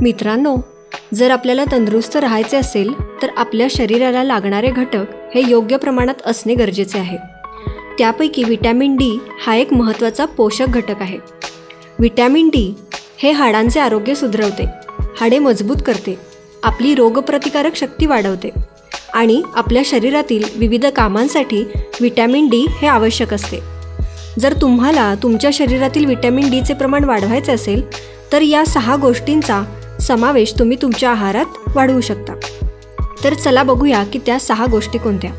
मित्रांनो, जर आपल्याला तंदुरुस्त राहायचे असेल तर आपल्या शरीराला लागणारे घटक हे योग्य प्रमाणात असणे गरजेचे आहे. त्यापैकी विटॅमिन डी हा एक महत्त्वाचा पोषक घटक आहे. विटॅमिन डी हे हाडांचे आरोग्य सुधारवते, हाडे मजबूत करते, आपली रोगप्रतिकारक शक्ती वाढवते आणि आपल्या शरीरातील विविध कामांसाठी विटॅमिन डी हे आवश्यक असते. जर तुम्हाला तुमच्या शरीरातील विटॅमिन डीचे प्रमाण वाढवायचे असेल तर या 6 गोष्टींचा समावेश तुम्ही तुमच्या आहारात वाढवू शकता. तर चला बघूया की त्या 6 गोष्टी कोणत्या.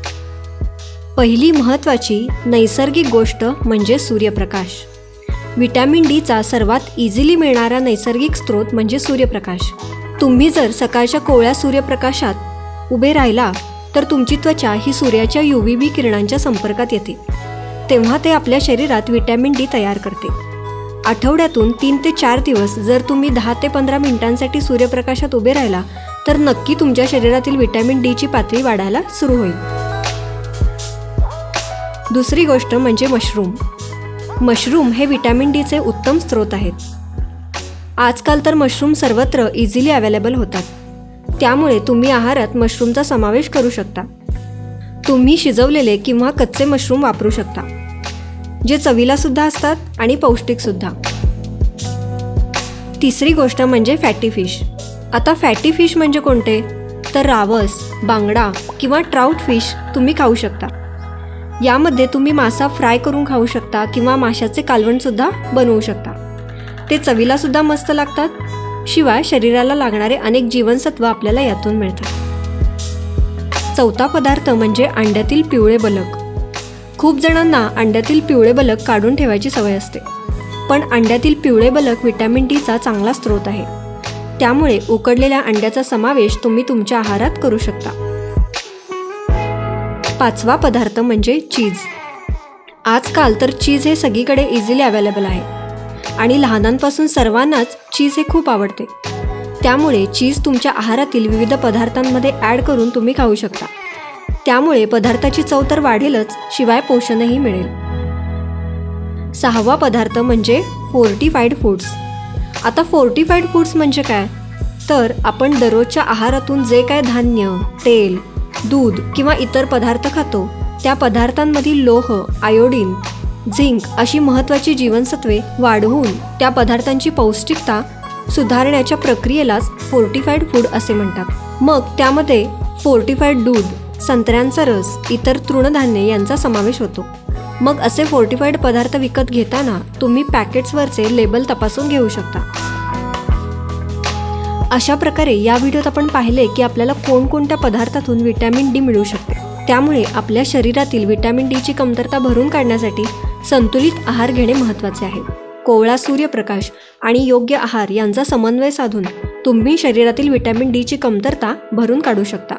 पहिली महत्त्वाची नैसर्गिक गोष्ट म्हणजे सूर्यप्रकाश. विटॅमिन डीचा सर्वात इझिली मिळणारा नैसर्गिक स्रोत म्हणजे सूर्यप्रकाश. तुम्ही जर सकाळच्या कोवळ्या सूर्यप्रकाशात उभे राहिला तर तुमची त्वचा ही सूर्याच्या UVB किरणांच्या संपर्कात येते. तेव्हा ते आपल्या शरीरात विटॅमिन डी तयार करते. आठवड्यातून 3 ते 4 दिवस जर तुम्ही 10 ते 15 मिनिटांसाठी सूर्यप्रकाशात उभे राहिला तर नक्की तुमच्या शरीरातील विटॅमिन डीची पातळी वाढायला सुरू होईल. दुसरी गोष्ट म्हणजे मशरूम. मशरूम हे विटॅमिन डीचे उत्तम स्रोत आहेत. आजकाल तर मशरूम सर्वत्र इझिली अवेलेबल होतात. त्यामुळे तुम्ही आहारात मशरूमचा समावेश करू शकता. तुम्ही शिजवलेले किंवा कच्चे मशरूम वापरू शकता, जे चवीला सुद्धा असतात आणि पौष्टिक सुद्धा. तिसरी गोष्ट म्हणजे फॅटी फिश. आता फॅटी फिश म्हणजे कोणते? तर रावस, बांगडा किंवा ट्राउट फिश तुम्ही खाऊ शकता. यामध्ये तुम्ही मासा फ्राय करून खाऊ शकता किंवा माशाचे कालवण सुद्धा बनवू शकता. ते चवीला सुद्धा मस्त लागतात. शिवाय शरीराला लागणारे अनेक जीवनसत्व आपल्याला यातून मिळतात. चौथा पदार्थ म्हणजे अंड्यातील पिवळे बलक. खूप जणांना अंड्यातील पिवळे बलक काढून ठेवायची सवय असते, पण अंड्यातील पिवळे बलक विटॅमिन डीचा चांगला स्रोत आहे. त्यामुळे उकडलेल्या अंड्याचा समावेश तुम्ही तुमच्या आहारात करू शकता. पाचवा पदार्थ म्हणजे चीज. आजकाल तर चीज हे सगळीकडे इझिली अवेलेबल आहे आणि लहानांपासून सर्वांनाच चीज हे खूप आवडते. त्यामुळे चीज तुमच्या आहारातील विविध पदार्थांमध्ये ॲड करून तुम्ही खाऊ शकता. त्यामुळे पदार्थाची चव तर वाढेलच, शिवाय पोषणही मिळेल. 6वा पदार्थ म्हणजे फोर्टिफाईड फूड्स. आता फोर्टिफाईड फूड्स म्हणजे काय? तर आपण दररोजच्या आहारातून जे काय धान्य, तेल, दूध किंवा इतर पदार्थ खातो त्या पदार्थांमधील लोह, आयोडीन, झिंक अशी महत्त्वाची जीवनसत्वे वाढवून त्या पदार्थांची पौष्टिकता सुधारण्याच्या प्रक्रियेलाच फोर्टिफाईड फूड असे म्हणतात. मग त्यामध्ये फोर्टिफाईड दूध, संत्र्यांचा रस, इतर तृणधान्ये यांचा समावेश होतो. मग असे फोर्टिफाईड पदार्थ विकत घेताना तुम्ही पॅकेट्सवरचे लेबल तपासून घेऊ शकता. अशा प्रकारे या व्हिडिओत आपण पाहिले की आपल्याला कोणकोणत्या पदार्थातून विटॅमिन डी मिळू शकते. त्यामुळे आपल्या शरीरातील विटॅमिन डीची कमतरता भरून काढण्यासाठी संतुलित आहार घेणे महत्त्वाचे आहे. कोवळा सूर्यप्रकाश आणि योग्य आहार यांचा समन्वय साधून तुम्ही शरीरातील विटॅमिन डीची कमतरता भरून काढू शकता.